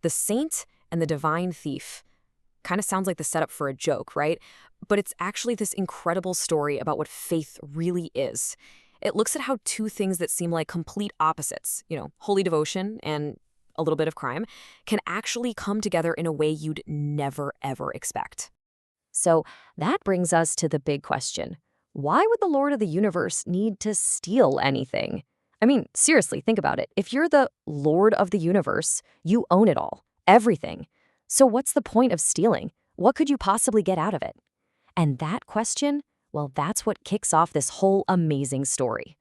The saint and the divine thief. Kind of sounds like the setup for a joke, right? But it's actually this incredible story about what faith really is. It looks at how two things that seem like complete opposites, holy devotion and a little bit of crime, can actually come together in a way you'd never, ever expect. So that brings us to the big question. Why would the Lord of the universe need to steal anything? I mean, seriously, think about it. If you're the Lord of the universe, you own it all, everything. So what's the point of stealing? What could you possibly get out of it? And that question, well, that's what kicks off this whole amazing story.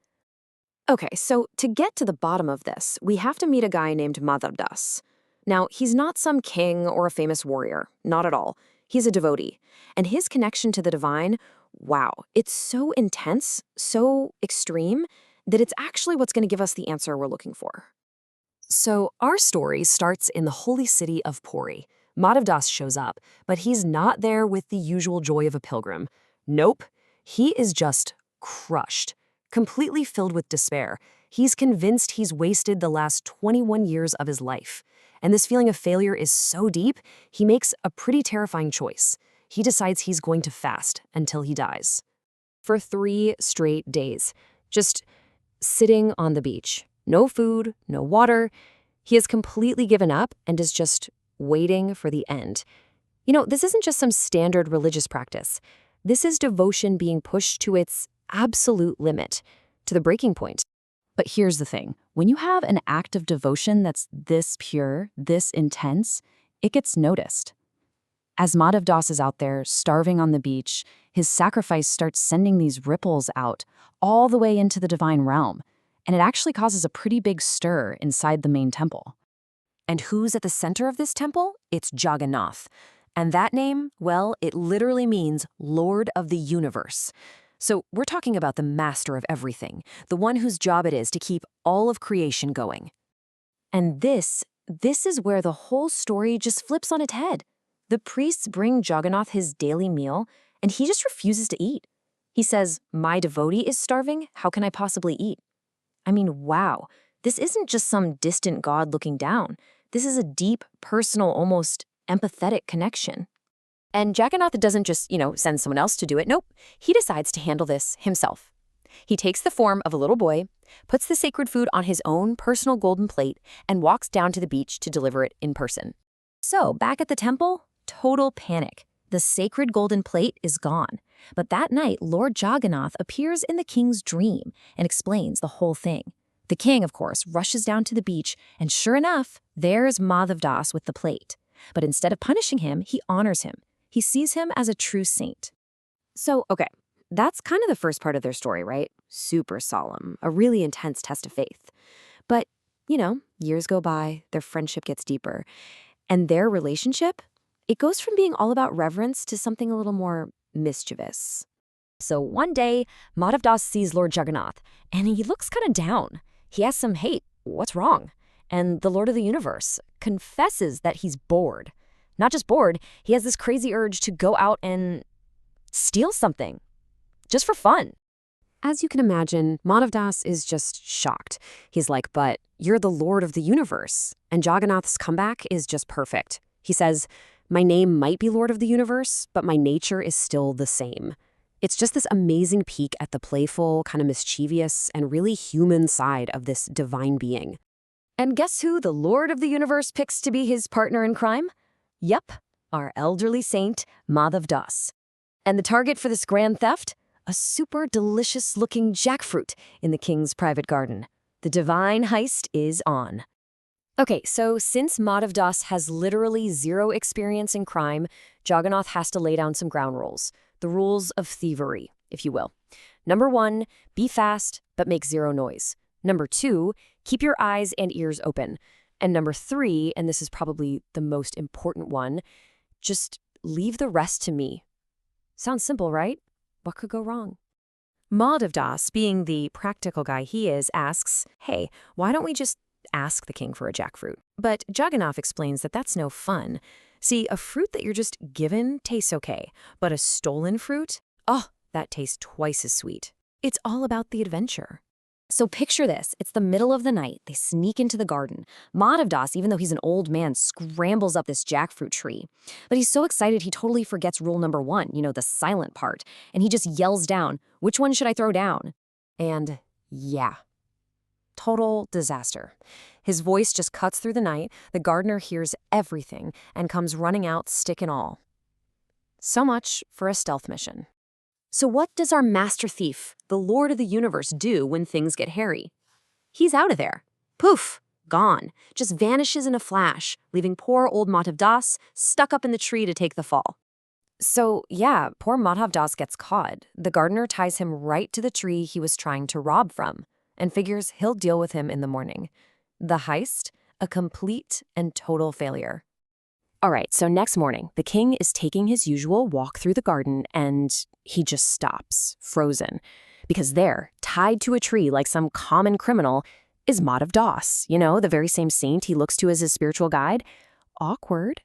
Okay, so to get to the bottom of this, we have to meet a guy named Madhav Das. Now, he's not some king or a famous warrior, not at all. He's a devotee. And his connection to the divine, wow, it's so intense, so extreme, that it's actually what's going to give us the answer we're looking for. So our story starts in the holy city of Puri. Madhav Das shows up, but he's not there with the usual joy of a pilgrim. Nope, he is just crushed, completely filled with despair. He's convinced he's wasted the last 21 years of his life. And this feeling of failure is so deep, he makes a pretty terrifying choice. He decides he's going to fast until he dies. For 3 straight days, just sitting on the beach. No food, no water. He has completely given up and is just waiting for the end. This isn't just some standard religious practice. This is devotion being pushed to its absolute limit, to the breaking point. But here's the thing. When you have an act of devotion that's this pure, this intense, it gets noticed. As Madhav Das is out there, starving on the beach, his sacrifice starts sending these ripples out, all the way into the divine realm. And it actually causes a pretty big stir inside the main temple. And who's at the center of this temple? It's Jagannath. And that name, well, it literally means Lord of the Universe. So we're talking about the master of everything, the one whose job it is to keep all of creation going. And this is where the whole story just flips on its head. The priests bring Jagannath his daily meal, and he just refuses to eat. He says, "My devotee is starving, how can I possibly eat?" I mean, wow, this isn't just some distant god looking down. This is a deep, personal, almost empathetic connection. And Jagannath doesn't just, send someone else to do it. Nope, he decides to handle this himself. He takes the form of a little boy, puts the sacred food on his own personal golden plate, and walks down to the beach to deliver it in person. So, back at the temple, total panic. The sacred golden plate is gone. But that night, Lord Jagannath appears in the king's dream and explains the whole thing. The king, of course, rushes down to the beach, and sure enough, there's Madhav Das with the plate. But instead of punishing him, he honors him. He sees him as a true saint. So, okay, that's kind of the first part of their story, right? Super solemn, a really intense test of faith. But, years go by, their friendship gets deeper. And their relationship, it goes from being all about reverence to something a little more mischievous. So one day, Madhav Das sees Lord Jagannath, and he looks kind of down. He asks him, "Hey, what's wrong?" And the Lord of the Universe confesses that he's bored. Not just bored, he has this crazy urge to go out and steal something, just for fun. As you can imagine, Madhav Das is just shocked. He's like, "But you're the Lord of the Universe." And Jagannath's comeback is just perfect. He says, "My name might be Lord of the Universe, but my nature is still the same." It's just this amazing peek at the playful, kind of mischievous, and really human side of this divine being. And guess who the Lord of the Universe picks to be his partner in crime? Yep, our elderly saint, Madhav Das. And the target for this grand theft? A super delicious-looking jackfruit in the king's private garden. The divine heist is on. Okay, so since Madhav Das has literally zero experience in crime, Jagannath has to lay down some ground rules. The rules of thievery, if you will. Number 1, be fast, but make zero noise. Number 2, keep your eyes and ears open. And number 3, and this is probably the most important one, just leave the rest to me. Sounds simple, right? What could go wrong? Madhav Das, being the practical guy he is, asks, "Hey, why don't we just ask the king for a jackfruit?" But Jagannath explains that that's no fun. See, a fruit that you're just given tastes okay, but a stolen fruit, that tastes twice as sweet. It's all about the adventure. So picture this. It's the middle of the night. They sneak into the garden. Madhavdas, even though he's an old man, scrambles up this jackfruit tree. But he's so excited he totally forgets rule number one, the silent part. And he just yells down, "Which one should I throw down?" And yeah, total disaster. His voice just cuts through the night. The gardener hears everything and comes running out, stick and all. So much for a stealth mission. So what does our master thief, the Lord of the Universe, do when things get hairy? He's out of there. Poof, gone. Just vanishes in a flash, leaving poor old Madhav Das stuck up in the tree to take the fall. So yeah, poor Madhav Das gets caught. The gardener ties him right to the tree he was trying to rob from and figures he'll deal with him in the morning. The heist, a complete and total failure. All right, so next morning, the king is taking his usual walk through the garden and he just stops, frozen. Because there, tied to a tree like some common criminal, is Madhav Das, the very same saint he looks to as his spiritual guide. Awkward.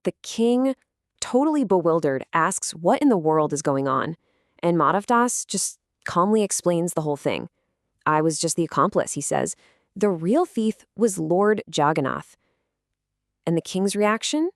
The king, totally bewildered, asks what in the world is going on. And Madhav Das just calmly explains the whole thing. "I was just the accomplice," he says. "The real thief was Lord Jagannath." And the king's reaction?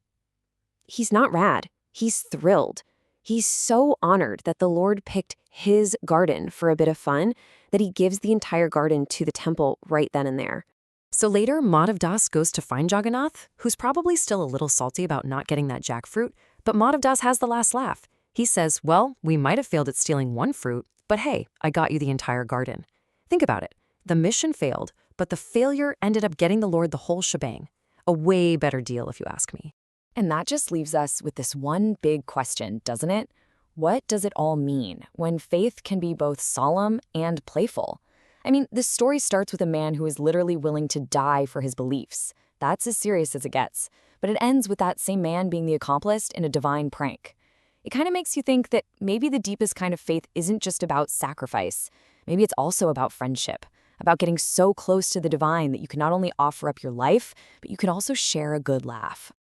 He's not rad. He's thrilled. He's so honored that the Lord picked his garden for a bit of fun that he gives the entire garden to the temple right then and there. So later, Madhav Das goes to find Jagannath, who's probably still a little salty about not getting that jackfruit, but Madhav Das has the last laugh. He says, "Well, we might have failed at stealing one fruit, but hey, I got you the entire garden." Think about it. The mission failed, but the failure ended up getting the Lord the whole shebang. A way better deal, if you ask me. And that just leaves us with this one big question, doesn't it? What does it all mean when faith can be both solemn and playful? I mean, this story starts with a man who is literally willing to die for his beliefs. That's as serious as it gets. But it ends with that same man being the accomplice in a divine prank. It kind of makes you think that maybe the deepest kind of faith isn't just about sacrifice. Maybe it's also about friendship, about getting so close to the divine that you can not only offer up your life, but you can also share a good laugh.